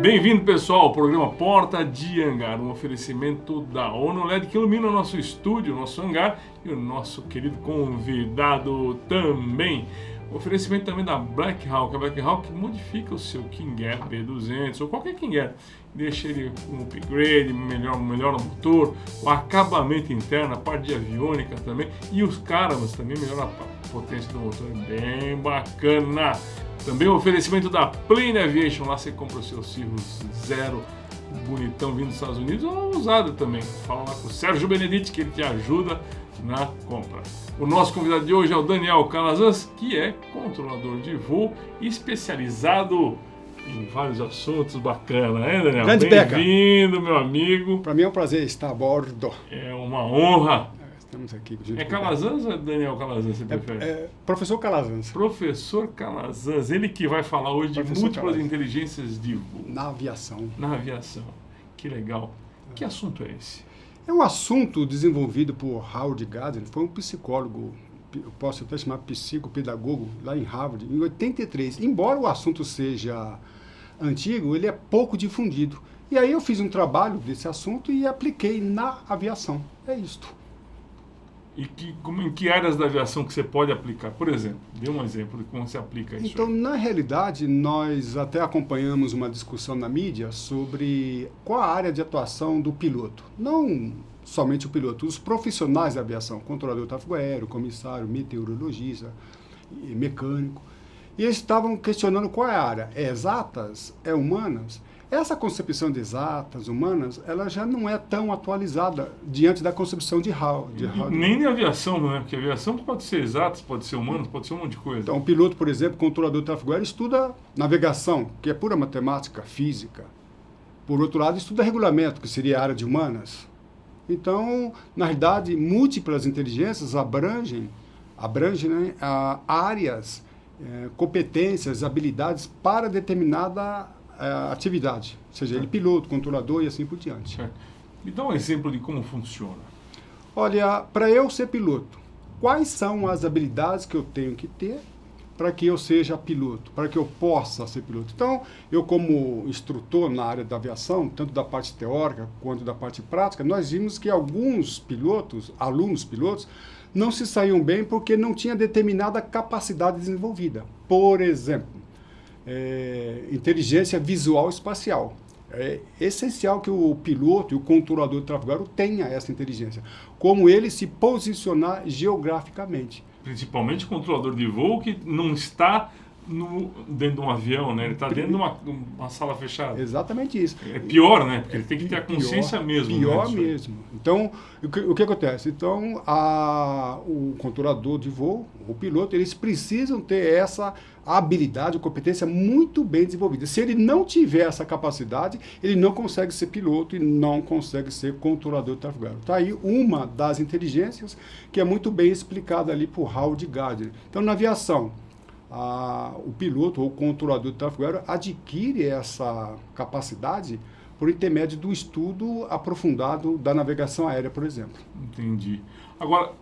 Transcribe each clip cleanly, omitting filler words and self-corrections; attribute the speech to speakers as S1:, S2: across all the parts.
S1: Bem-vindo, pessoal, ao programa Porta de Hangar, um oferecimento da ONU LED que ilumina o nosso estúdio, o nosso hangar e o nosso querido convidado também. O oferecimento também da Black Hawk. A Black Hawk modifica o seu King Air B200 ou qualquer King Air, deixa ele com um upgrade, melhor no motor, o acabamento interno, a parte de aviônica também e os caravans também melhora a potência do motor, bem bacana. Também o oferecimento da Plane Aviation, lá você compra o seu Cirrus Zero bonitão vindo dos Estados Unidos ou usado também. Fala lá com o Sérgio Benedetti que ele te ajuda na compra. O nosso convidado de hoje é o Daniel Calazans, que é controlador de voo especializado em vários assuntos bacanas, né, Daniel?
S2: Grande Beca.
S1: Bem-vindo, meu amigo.
S2: Para mim é um prazer estar a bordo.
S1: É uma honra.
S2: Estamos aqui.
S1: É Calazans ou é Daniel Calazans, você prefere?
S2: Professor Calazans.
S1: Professor Calazans, ele que vai falar hoje de múltiplas
S2: Calazans.
S1: Inteligências de voo.
S2: Na aviação.
S1: Na aviação. Que legal. Que assunto é esse?
S2: É um assunto desenvolvido por Howard Gardner, foi um psicólogo, eu posso até chamar psicopedagogo, lá em Harvard, em 83. Embora o assunto seja antigo, ele é pouco difundido. E aí eu fiz um trabalho desse assunto e apliquei na aviação. É isto.
S1: E em que áreas da aviação que você pode aplicar? Por exemplo, dê um exemplo de como você aplica isso.
S2: Então, na realidade, nós até acompanhamos uma discussão na mídia sobre qual a área de atuação do piloto. Não somente o piloto, os profissionais da aviação, controlador de tráfego aéreo, comissário, meteorologista, mecânico. E eles estavam questionando qual é a área. É exatas? É humanas? Essa concepção de exatas, humanas, ela já não é tão atualizada diante da concepção de Howard.
S1: Nem de aviação, né? Porque aviação pode ser exatas, pode ser humanas, pode ser um monte de coisa.
S2: Então, o piloto, por exemplo, controlador de tráfego aéreo, estuda navegação, que é pura matemática, física. Por outro lado, estuda regulamento, que seria a área de humanas. Então, na realidade, múltiplas inteligências abrangem né, áreas, competências, habilidades para determinada atividade, seja ele piloto, controlador e assim por diante.
S1: Certo. Me dá um exemplo de como funciona.
S2: Olha, para eu ser piloto, quais são as habilidades que eu tenho que ter para que eu seja piloto, para que eu possa ser piloto? Então, eu como instrutor na área da aviação, tanto da parte teórica quanto da parte prática, nós vimos que alguns pilotos, alunos pilotos, não se saíam bem porque não tinha determinada capacidade desenvolvida. Por exemplo, inteligência visual espacial. É essencial que o piloto e o controlador de tráfego aéreo tenha essa inteligência. Como ele se posicionar geograficamente.
S1: Principalmente o controlador de voo que não está dentro de um avião, né? Ele está dentro de uma sala fechada.
S2: Exatamente isso.
S1: É pior, né? Porque ele tem que ter a consciência mesmo.
S2: Pior
S1: né?
S2: mesmo. Então, o que acontece? Então, o controlador de voo, o piloto, eles precisam ter essa habilidade, competência muito bem desenvolvida. Se ele não tiver essa capacidade, ele não consegue ser piloto e não consegue ser controlador de tráfego aéreo. Está aí uma das inteligências que é muito bem explicada ali por Howard Gardner. Então, na aviação, o piloto ou controlador de tráfego aéreo adquire essa capacidade por intermédio do estudo aprofundado da navegação aérea, por exemplo.
S1: Entendi. Agora,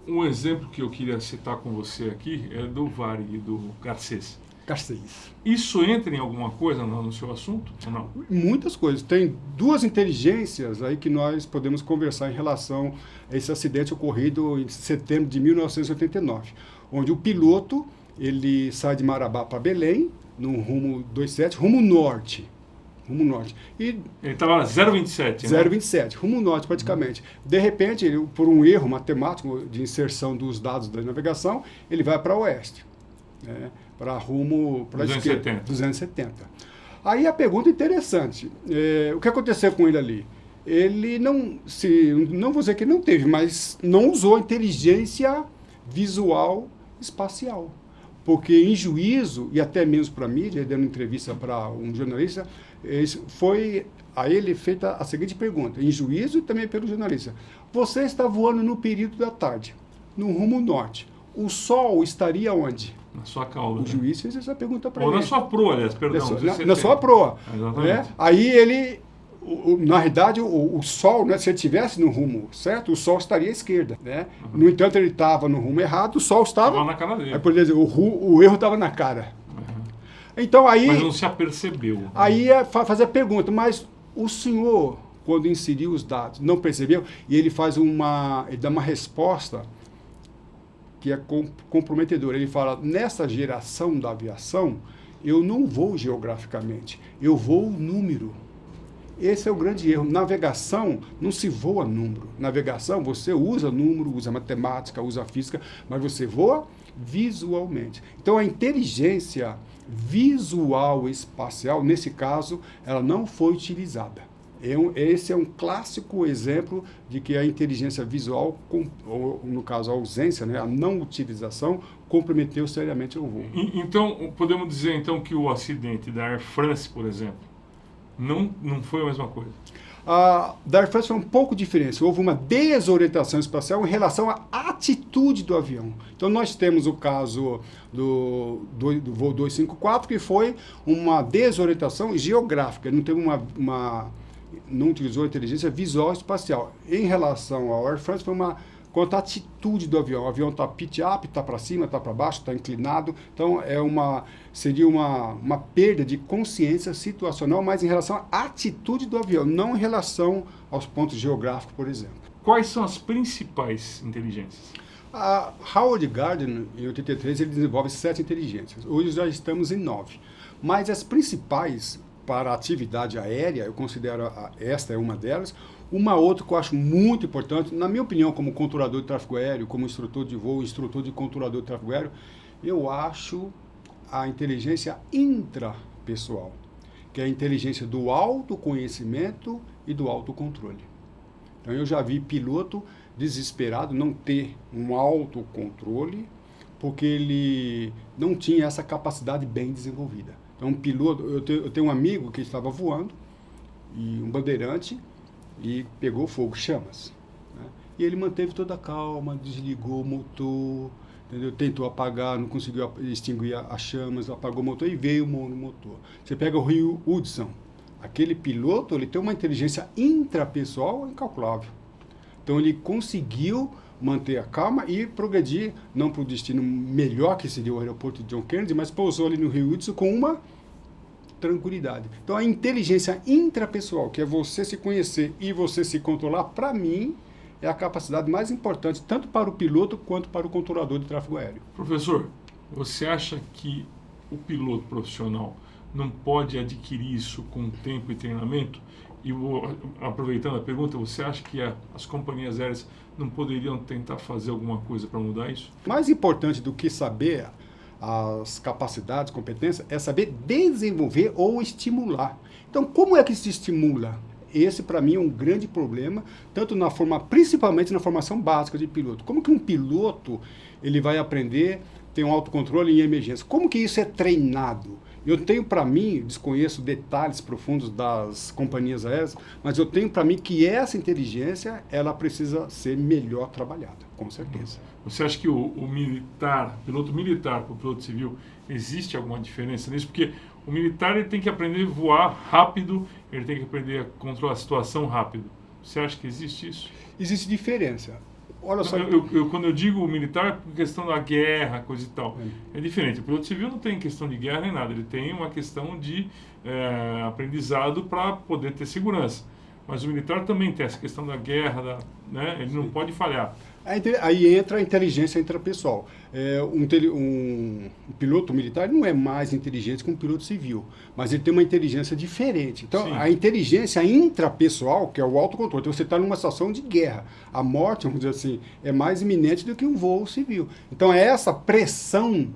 S1: um exemplo que eu queria citar com você aqui é do Varig, do Garcês.
S2: Garcês.
S1: Isso entra em alguma coisa no seu assunto ou não?
S2: Muitas coisas. Tem duas inteligências aí que nós podemos conversar em relação a esse acidente ocorrido em setembro de 1989, onde o piloto ele sai de Marabá para Belém, no rumo 27, rumo norte. E
S1: ele estava 027, né?
S2: 027, rumo norte praticamente. De repente, ele, por um erro matemático de inserção dos dados da navegação, ele vai para oeste, né? Para rumo para a esquerda, 270. Aí a pergunta interessante, o que aconteceu com ele ali? Ele não vou dizer que ele não teve, mas não usou a inteligência visual espacial. Porque em juízo, e até mesmo para a mídia, dando entrevista para um jornalista, foi a ele feita a seguinte pergunta, em juízo e também pelo jornalista. Você está voando no período da tarde, no rumo norte. O sol estaria onde?
S1: Na sua cauda.
S2: O juiz fez essa pergunta para ele.
S1: Ou na sua proa, aliás, perdão.
S2: Na sua proa.
S1: Exatamente.
S2: Né? Aí ele... na realidade, o Sol, né, se ele estivesse no rumo certo, o Sol estaria à esquerda. Né? Uhum. No entanto, ele estava no rumo errado, o Sol estava...
S1: na cara dele.
S2: Aí, por exemplo, o erro estava na cara.
S1: Uhum.
S2: Então, aí,
S1: mas não se apercebeu.
S2: Aí é fazer a pergunta, mas o senhor, quando inseriu os dados, não percebeu? E ele ele dá uma resposta que é comprometedora. Ele fala, nessa geração da aviação, eu não vou geograficamente, eu vou número. Esse é o grande erro. Navegação não se voa número. Navegação, você usa número, usa matemática, usa física, mas você voa visualmente. Então, a inteligência visual espacial, nesse caso, ela não foi utilizada. Esse é um clássico exemplo de que a inteligência visual, ou no caso a ausência, né, a não utilização, comprometeu seriamente o voo.
S1: Então, podemos dizer então que o acidente da Air France, por exemplo, não foi a mesma coisa?
S2: Da Air France foi um pouco diferente. Houve uma desorientação espacial em relação à atitude do avião. Então, nós temos o caso do voo 254, que foi uma desorientação geográfica. Não teve não utilizou a inteligência visual espacial. Em relação ao Air France, foi quanto à atitude do avião. O avião está pitch up, está para cima, está para baixo, está inclinado. Então, seria uma perda de consciência situacional, mas em relação à atitude do avião, não em relação aos pontos geográficos, por exemplo.
S1: Quais são as principais inteligências?
S2: A Howard Gardner, em 83, ele desenvolve 7 inteligências. Hoje já estamos em 9. Mas as principais para a atividade aérea, eu considero esta é uma delas. Uma outra que eu acho muito importante, na minha opinião, como controlador de tráfego aéreo, como instrutor de voo, instrutor de controlador de tráfego aéreo, eu acho a inteligência intrapessoal, que é a inteligência do autoconhecimento e do autocontrole. Então, eu já vi piloto desesperado não ter um autocontrole, porque ele não tinha essa capacidade bem desenvolvida. Então, um piloto, eu tenho um amigo que estava voando, e um bandeirante, e pegou fogo, chamas. Né? E ele manteve toda a calma, desligou o motor, entendeu? Tentou apagar, não conseguiu extinguir as chamas, apagou o motor e veio o motor. Você pega o Rio Hudson, aquele piloto, ele tem uma inteligência intrapessoal incalculável. Então, ele conseguiu manter a calma e progredir, não para o destino melhor, que seria o aeroporto de John Kennedy, mas pousou ali no Rio Hudson com uma tranquilidade. Então, a inteligência intrapessoal, que é você se conhecer e você se controlar, para mim, é a capacidade mais importante, tanto para o piloto quanto para o controlador de tráfego aéreo.
S1: Professor, você acha que o piloto profissional não pode adquirir isso com tempo e treinamento? E aproveitando a pergunta, você acha que as companhias aéreas não poderiam tentar fazer alguma coisa para mudar isso?
S2: Mais importante do que saber as capacidades, competências, é saber desenvolver ou estimular. Então, como é que se estimula? Esse, para mim, é um grande problema, principalmente na formação básica de piloto. Como que um piloto ele vai aprender, ter um autocontrole em emergência? Como que isso é treinado? Eu tenho para mim, desconheço detalhes profundos das companhias aéreas, mas eu tenho para mim que essa inteligência, ela precisa ser melhor trabalhada, com certeza.
S1: Você acha que o piloto militar para o piloto civil, existe alguma diferença nisso? Porque o militar ele tem que aprender a voar rápido, ele tem que aprender a controlar a situação rápido. Você acha que existe isso?
S2: Existe diferença. Olha só.
S1: Quando eu digo militar, é por questão da guerra, coisa e tal. É diferente. O piloto civil não tem questão de guerra nem nada. Ele tem uma questão de aprendizado para poder ter segurança. Mas o militar também tem essa questão da guerra, né? Ele não pode falhar.
S2: Aí entra a inteligência intrapessoal. Um piloto militar não é mais inteligente que um piloto civil, mas ele tem uma inteligência diferente. Então, sim, a inteligência intrapessoal, que é o autocontrole, então você está numa situação de guerra. A morte, vamos dizer assim, é mais iminente do que um voo civil. Então, é essa pressão,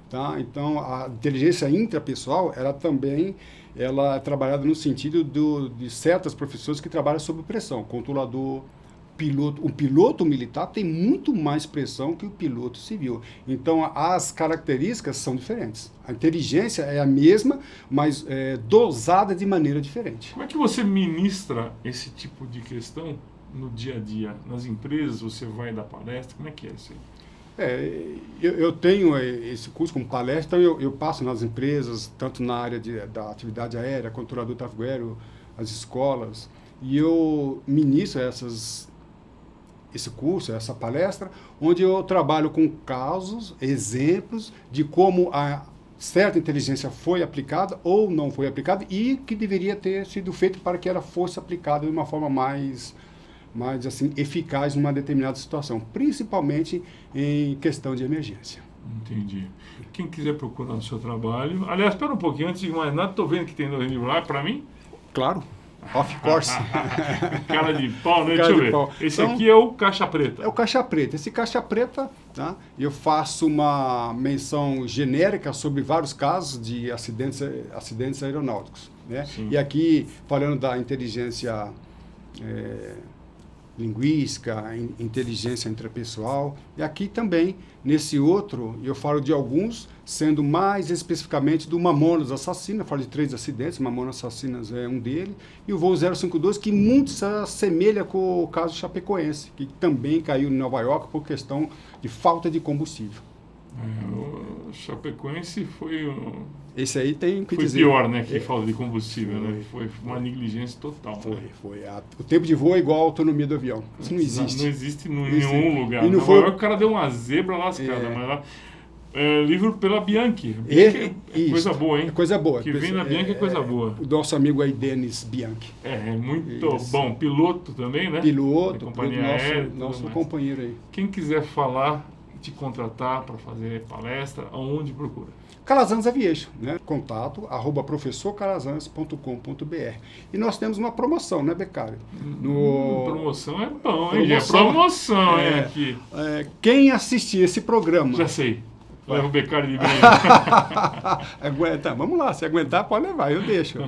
S2: tá? Então, a inteligência intrapessoal, ela é trabalhada no sentido de certas profissões que trabalham sob pressão, controlador, o piloto militar tem muito mais pressão que o piloto civil. Então, as características são diferentes. A inteligência é a mesma, mas dosada de maneira diferente.
S1: Como é que você ministra esse tipo de questão no dia a dia? Nas empresas, você vai dar palestra? Como é que é isso aí?
S2: Eu tenho esse curso como palestra, então eu passo nas empresas, tanto na área da atividade aérea, controlador de tráfego aéreo, as escolas, e eu ministro esse curso, essa palestra, onde eu trabalho com casos, exemplos de como certa inteligência foi aplicada ou não foi aplicada e que deveria ter sido feito para que ela fosse aplicada de uma forma mais assim, eficaz numa determinada situação, principalmente em questão de emergência.
S1: Entendi. Quem quiser procurar o seu trabalho... Aliás, espera um pouquinho, antes de mais nada, estou vendo que tem no livro lá, para mim?
S2: Claro. Of course.
S1: Cara de pau, né? Deixa eu ver. Esse então, aqui é o Caixa Preta.
S2: É o Caixa Preta. Esse Caixa Preta, tá? Eu faço uma menção genérica sobre vários casos de acidentes aeronáuticos, né? E aqui, falando da inteligência linguística, inteligência intrapessoal, e aqui também, nesse outro, eu falo de alguns, sendo mais especificamente do Mamonas Assassina, eu falo de 3 acidentes, Mamonas Assassinas é um deles, e o voo 052, que muito se assemelha com o caso chapecoense, que também caiu em Nova York por questão de falta de combustível.
S1: O Chapecoense foi...
S2: Esse aí tem que
S1: foi
S2: dizer...
S1: Foi pior, né? Que falta de combustível, né? Foi uma negligência total.
S2: Foi,
S1: né?
S2: foi. O tempo de voo é igual à autonomia do avião. Isso não existe.
S1: Não existe em nenhum lugar.
S2: E não
S1: foi... O cara deu uma zebra lascada, mas lá... livro pela Bianchi. Coisa boa, hein?
S2: Coisa boa.
S1: Que vem na Bianchi é coisa boa.
S2: O nosso amigo aí, Denis Bianchi.
S1: Muito bom. Piloto também, né?
S2: Piloto,
S1: companhia aérea,
S2: nosso companheiro aí.
S1: Quem quiser falar, te contratar para fazer palestra, aonde procura?
S2: Calazans Aviation, né? Contato @professorcalazans.com.br. E nós temos uma promoção, né, Beccario?
S1: Promoção é bom, hein? Promoção, hein? Aqui.
S2: Quem assistir esse programa...
S1: Já sei. Leva o Beccario de mim.
S2: Aguenta, vamos lá, se aguentar pode levar, eu deixo.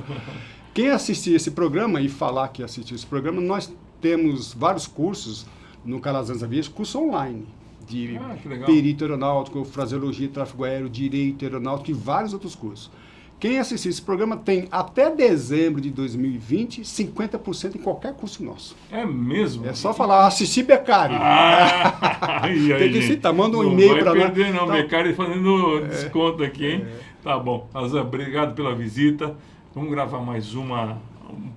S2: Quem assistir esse programa e falar que assistiu esse programa, nós temos vários cursos no Calazans Aviation, curso online. De perito aeronáutico, fraseologia, tráfego aéreo, direito aeronáutico e vários outros cursos. Quem assistir esse programa tem até dezembro de 2020 50% em qualquer curso nosso.
S1: É mesmo?
S2: É só falar, assistir Beccario. Tem que citar, manda um e-mail para nós.
S1: Não vai perder não, Beccario fazendo desconto aqui, hein? Tá bom. Azan, obrigado pela visita. Vamos gravar mais um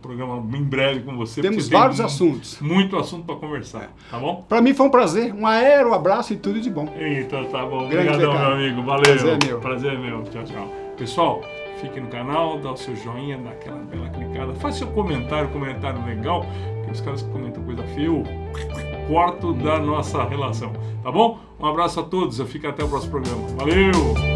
S1: programa em breve com você.
S2: Temos vários assuntos.
S1: Muito assunto para conversar, tá bom?
S2: Para mim foi um prazer. Um aero, um abraço e tudo de bom.
S1: Então tá bom. Obrigadão, meu amigo. Valeu.
S2: Prazer é meu.
S1: Tchau, tchau. Pessoal, fique no canal, dá o seu joinha, dá aquela bela clicada. Faz seu comentário legal, que os caras que comentam coisa feia, eu corto da nossa relação. Tá bom? Um abraço a todos. Eu fico até o próximo programa. Valeu!